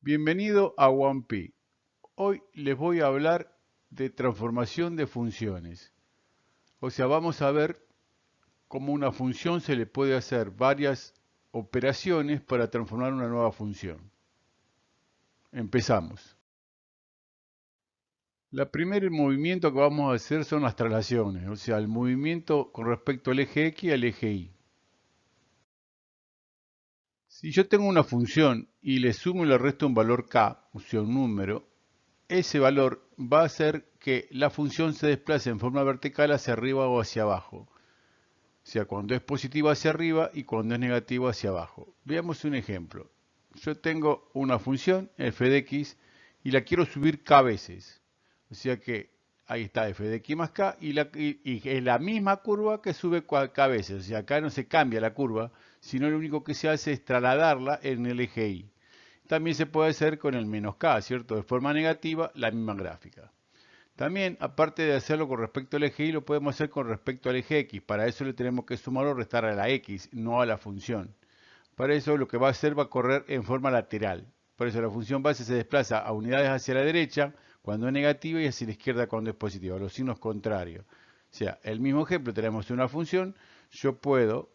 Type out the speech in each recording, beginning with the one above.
Bienvenido a OnePy. Hoy les voy a hablar de transformación de funciones. O sea, vamos a ver cómo una función se le puede hacer varias operaciones para transformar una nueva función. Empezamos. El primer movimiento que vamos a hacer son las traslaciones, o sea, el movimiento con respecto al eje X y al eje Y. Si yo tengo una función y le sumo y le resto un valor k, o sea, un número, ese valor va a hacer que la función se desplace en forma vertical hacia arriba o hacia abajo. O sea, cuando es positivo hacia arriba y cuando es negativo hacia abajo. Veamos un ejemplo. Yo tengo una función, f de x, y la quiero subir k veces. O sea que ahí está f de x más k, y es la misma curva que sube k veces. O sea, acá no se cambia la curva, sino lo único que se hace es trasladarla en el eje y. También se puede hacer con el menos k, ¿cierto? De forma negativa, la misma gráfica. También, aparte de hacerlo con respecto al eje y, lo podemos hacer con respecto al eje x. Para eso le tenemos que sumar o restar a la x, no a la función. Para eso lo que va a hacer va a correr en forma lateral. Por eso la función base se desplaza a unidades hacia la derecha cuando es negativa y hacia la izquierda cuando es positiva, los signos contrarios. O sea, el mismo ejemplo, tenemos una función, yo puedo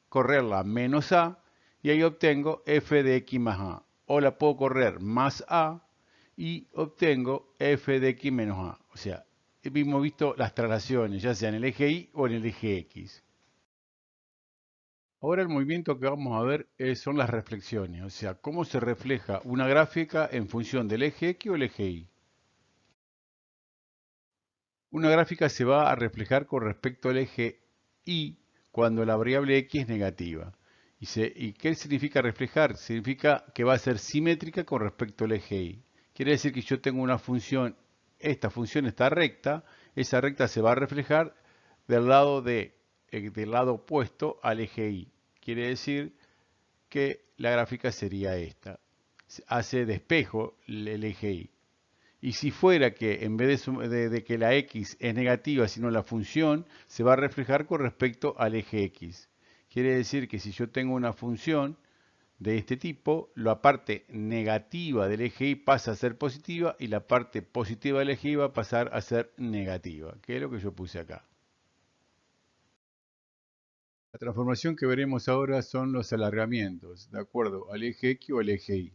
correrla menos a y ahí obtengo f de x más a. O la puedo correr más a y obtengo f de x menos a. O sea, hemos visto las traslaciones, ya sea en el eje y o en el eje x. Ahora el movimiento que vamos a ver son las reflexiones, o sea, cómo se refleja una gráfica en función del eje x o el eje y. Una gráfica se va a reflejar con respecto al eje y cuando la variable x es negativa. ¿Y qué significa reflejar? Significa que va a ser simétrica con respecto al eje y. Quiere decir que yo tengo una función, esta función está recta, esa recta se va a reflejar del lado opuesto al eje y. Quiere decir que la gráfica sería esta. Hace de espejo el eje y. Y si fuera que en vez de que la x es negativa, sino la función, se va a reflejar con respecto al eje x. Quiere decir que si yo tengo una función de este tipo, la parte negativa del eje y pasa a ser positiva y la parte positiva del eje y va a pasar a ser negativa, que es lo que yo puse acá. La transformación que veremos ahora son los alargamientos, de acuerdo al eje x o al eje y.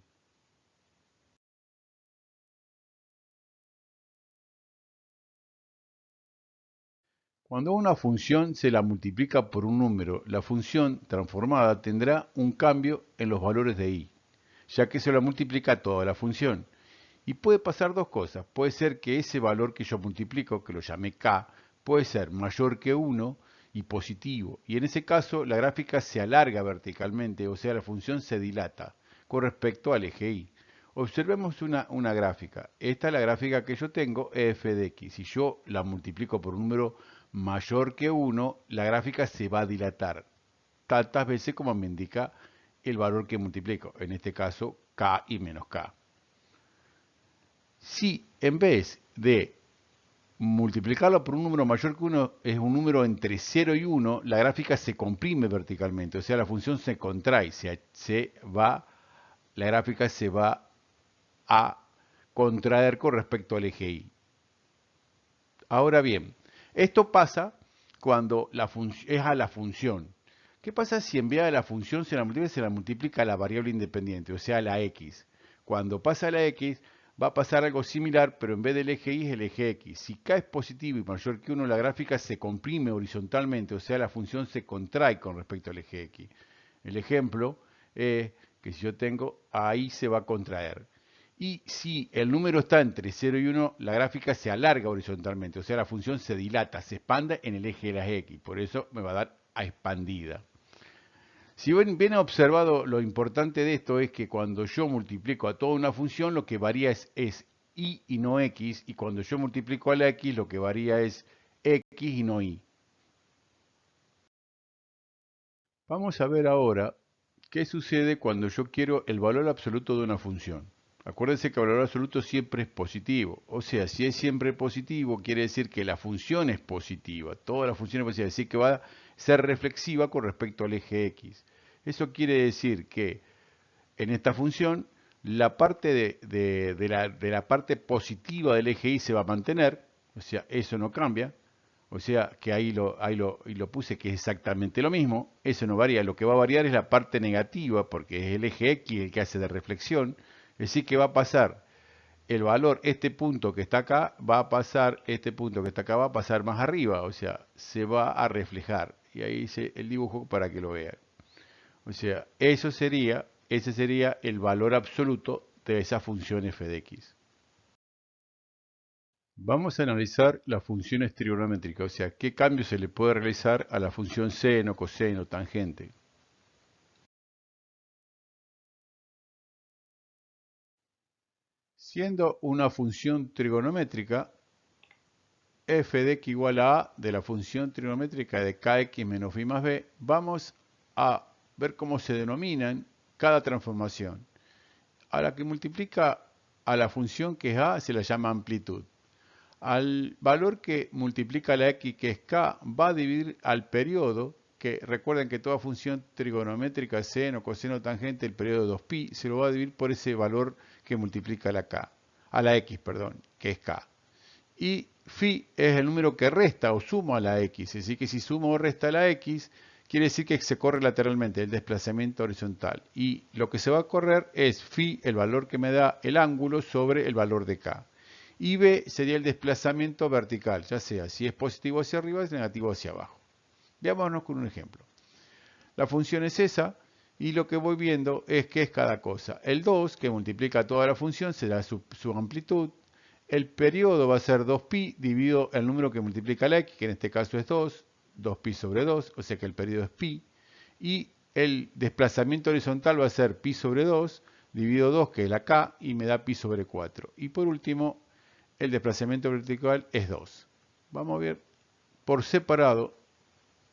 Cuando una función se la multiplica por un número, la función transformada tendrá un cambio en los valores de i, ya que se la multiplica toda la función. Y puede pasar dos cosas. Puede ser que ese valor que yo multiplico, que lo llamé k, puede ser mayor que 1 y positivo. Y en ese caso la gráfica se alarga verticalmente, o sea, la función se dilata con respecto al eje y. Observemos una gráfica. Esta es la gráfica que yo tengo, f de x. Si yo la multiplico por un número mayor que 1, la gráfica se va a dilatar tantas veces como me indica el valor que multiplico. En este caso, k y menos k. Si en vez de multiplicarlo por un número mayor que 1 es un número entre 0 y 1, la gráfica se comprime verticalmente, o sea, la función se contrae, la gráfica se va a contraer con respecto al eje y. Ahora bien, esto pasa cuando es a la función. ¿Qué pasa si en vez de la función se la multiplica a la variable independiente, o sea, la x? Cuando pasa a la x, va a pasar algo similar, pero en vez del eje y es el eje x. Si k es positivo y mayor que 1, la gráfica se comprime horizontalmente, o sea, la función se contrae con respecto al eje x. El ejemplo es que si yo tengo, ahí se va a contraer. Y si el número está entre 0 y 1, la gráfica se alarga horizontalmente, o sea, la función se dilata, se expande en el eje de las x. Por eso me va a dar a expandida. Si bien observado, lo importante de esto es que cuando yo multiplico a toda una función, lo que varía es y no x, y cuando yo multiplico a la x, lo que varía es x y no y. Vamos a ver ahora qué sucede cuando yo quiero el valor absoluto de una función. Acuérdense que el valor absoluto siempre es positivo. O sea, si es siempre positivo, quiere decir que la función es positiva. Toda la función es positiva, es decir, que va a ser reflexiva con respecto al eje x. Eso quiere decir que en esta función la parte de la parte positiva del eje Y se va a mantener, o sea, eso no cambia, o sea que y lo puse que es exactamente lo mismo, eso no varía, lo que va a variar es la parte negativa, porque es el eje X el que hace de reflexión, es decir que va a pasar el valor, este punto que está acá, va a pasar, este punto que está acá va a pasar más arriba, o sea, se va a reflejar, y ahí hice el dibujo para que lo vean. O sea, ese sería el valor absoluto de esa función f de x. Vamos a analizar las funciones trigonométricas, o sea, qué cambio se le puede realizar a la función seno, coseno, tangente. Siendo una función trigonométrica, f de x igual a de la función trigonométrica de kx menos phi más b, vamos a ver cómo se denominan cada transformación. A la que multiplica a la función que es a se la llama amplitud. Al valor que multiplica la x, que es k, va a dividir al periodo, que recuerden que toda función trigonométrica, seno, coseno, tangente, el periodo de 2pi, se lo va a dividir por ese valor que multiplica a la x, perdón, que es k. Y phi es el número que resta o suma a la x, es decir que si suma o resta a la x, quiere decir que se corre lateralmente el desplazamiento horizontal. Y lo que se va a correr es phi, el valor que me da el ángulo, sobre el valor de k. Y b sería el desplazamiento vertical, ya sea si es positivo hacia arriba o es negativo hacia abajo. Veámonos con un ejemplo. La función es esa y lo que voy viendo es qué es cada cosa. El 2, que multiplica toda la función, será su amplitud. El periodo va a ser 2pi dividido el número que multiplica la x, que en este caso es 2, 2pi sobre 2, o sea que el periodo es pi. Y el desplazamiento horizontal va a ser pi sobre 2 dividido 2, que es la k, y me da pi sobre 4. Y por último, el desplazamiento vertical es 2. Vamos a ver por separado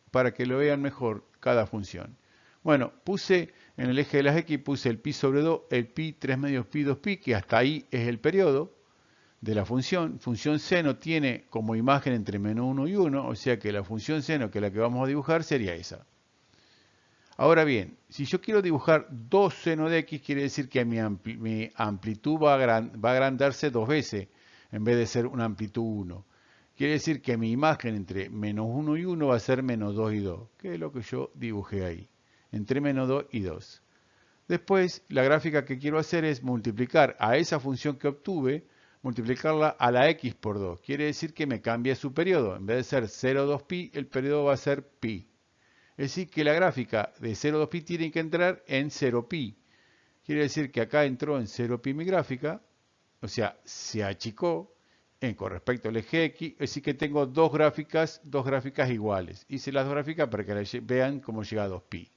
para que lo vean mejor cada función. Bueno, puse en el eje de las x, puse el pi sobre 2, el pi 3 medios pi 2pi, que hasta ahí es el periodo de la función. Función seno tiene como imagen entre menos 1 y 1, o sea que la función seno, que es la que vamos a dibujar, sería esa. Ahora bien, si yo quiero dibujar 2 seno de x, quiere decir que mi amplitud va a agrandarse 2 veces, en vez de ser una amplitud 1. Quiere decir que mi imagen entre menos 1 y 1 va a ser menos 2 y 2, que es lo que yo dibujé ahí, entre menos 2 y 2. Después, la gráfica que quiero hacer es multiplicar a esa función que obtuve, multiplicarla a la x por 2. Quiere decir que me cambia su periodo. En vez de ser 0,2pi, el periodo va a ser pi. Es decir, que la gráfica de 0,2pi tiene que entrar en 0pi. Quiere decir que acá entró en 0pi mi gráfica, o sea, se achicó con respecto al eje X, es decir que tengo dos gráficas iguales. Hice las dos gráficas para que vean cómo llega a 2pi.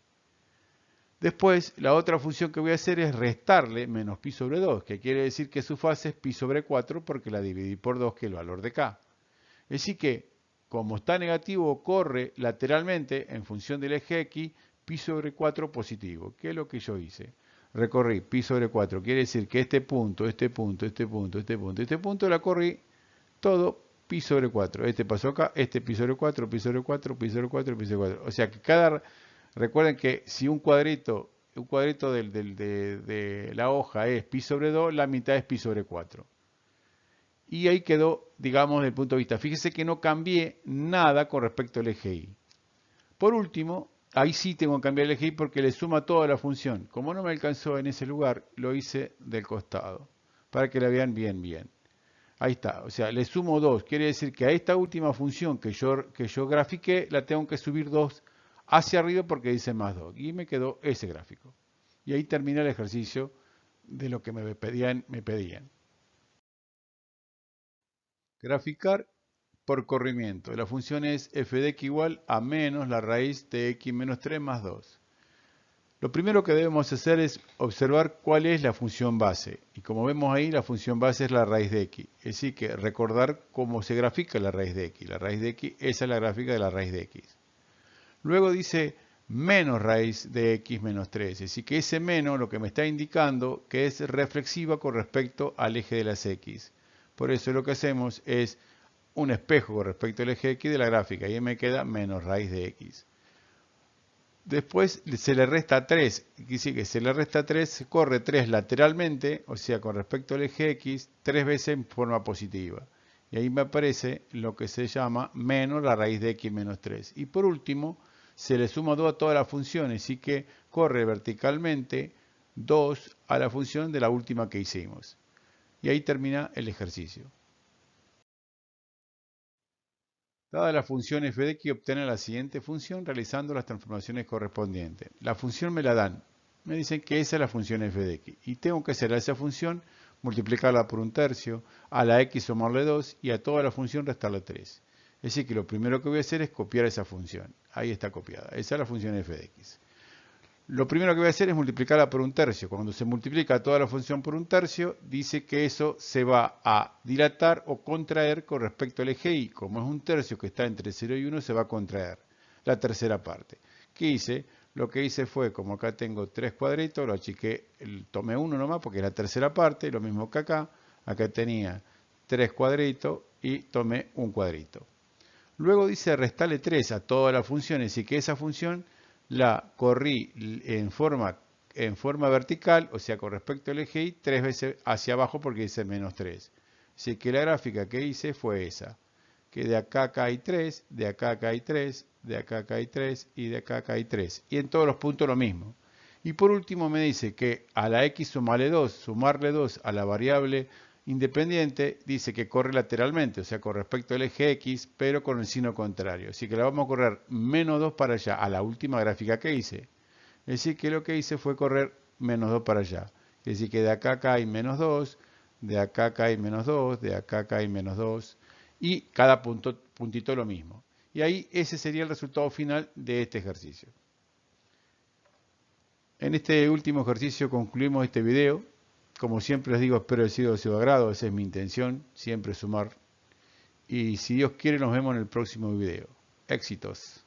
Después, la otra función que voy a hacer es restarle menos pi sobre 2, que quiere decir que su fase es pi sobre 4 porque la dividí por 2, que es el valor de k. Es decir que, como está negativo, corre lateralmente en función del eje X, pi sobre 4 positivo, que es lo que yo hice. Recorrí pi sobre 4, quiere decir que este punto, este punto, este punto, este punto, este punto, la corrí todo pi sobre 4. Este pasó acá, este pi sobre 4, pi sobre 4, pi sobre 4, pi sobre 4. O sea que recuerden que si un cuadrito de la hoja es pi sobre 2, la mitad es pi sobre 4. Y ahí quedó, digamos, desde el punto de vista. Fíjese que no cambié nada con respecto al eje Y. Por último, ahí sí tengo que cambiar el eje Y porque le suma toda la función. Como no me alcanzó en ese lugar, lo hice del costado, para que la vean bien. Ahí está, o sea, le sumo 2. Quiere decir que a esta última función que yo grafiqué, la tengo que subir 2 hacia arriba porque dice más 2. Y me quedó ese gráfico. Y ahí termina el ejercicio de lo que me pedían. Graficar por corrimiento. La función es f de x igual a menos la raíz de x menos 3 más 2. Lo primero que debemos hacer es observar cuál es la función base. Y como vemos ahí, la función base es la raíz de x. Es decir, que recordar cómo se grafica la raíz de x. La raíz de x, esa es la gráfica de la raíz de x. Luego dice menos raíz de x menos 3. Es decir, que ese menos lo que me está indicando que es reflexiva con respecto al eje de las x. Por eso lo que hacemos es un espejo con respecto al eje x de la gráfica. Y ahí me queda menos raíz de x. Después se le resta 3, dice que se le resta 3, corre 3 lateralmente, o sea, con respecto al eje X, 3 veces en forma positiva. Y ahí me aparece lo que se llama menos la raíz de X menos 3. Y por último, se le suma 2 a todas las funciones, así que corre verticalmente 2 a la función de la última que hicimos. Y ahí termina el ejercicio. Dada la función f de x, obtener la siguiente función realizando las transformaciones correspondientes. La función me la dan. Me dicen que esa es la función f de x. Y tengo que hacer a esa función multiplicarla por un tercio, a la x sumarle 2 y a toda la función restarle 3. Es decir, que lo primero que voy a hacer es copiar esa función. Ahí está copiada. Esa es la función f de x. Lo primero que voy a hacer es multiplicarla por un tercio. Cuando se multiplica toda la función por un tercio, dice que eso se va a dilatar o contraer con respecto al eje y. Como es un tercio que está entre 0 y 1, se va a contraer la tercera parte. ¿Qué hice? Lo que hice fue, como acá tengo 3 cuadritos, lo achiqué, tomé uno nomás porque es la tercera parte, lo mismo que acá. Acá tenía 3 cuadritos y tomé un cuadrito. Luego dice restarle 3 a todas las funciones y que esa función la corrí en forma vertical, o sea, con respecto al eje Y, 3 veces hacia abajo porque dice menos 3. Así que la gráfica que hice fue esa, que de acá cae 3, de acá cae 3, de acá cae 3 y de acá cae 3. Y en todos los puntos lo mismo. Y por último me dice que a la x sumarle 2 a la variable independiente, dice que corre lateralmente, o sea, con respecto al eje X, pero con el signo contrario. Así que la vamos a correr menos 2 para allá, a la última gráfica que hice. Es decir, que lo que hice fue correr menos 2 para allá. Es decir, que de acá cae menos 2, de acá cae menos 2, de acá cae menos 2, y cada puntito lo mismo. Y ahí ese sería el resultado final de este ejercicio. En este último ejercicio concluimos este video. Como siempre les digo, espero que haya sido de su agrado, esa es mi intención, siempre sumar. Y si Dios quiere, nos vemos en el próximo video. Éxitos.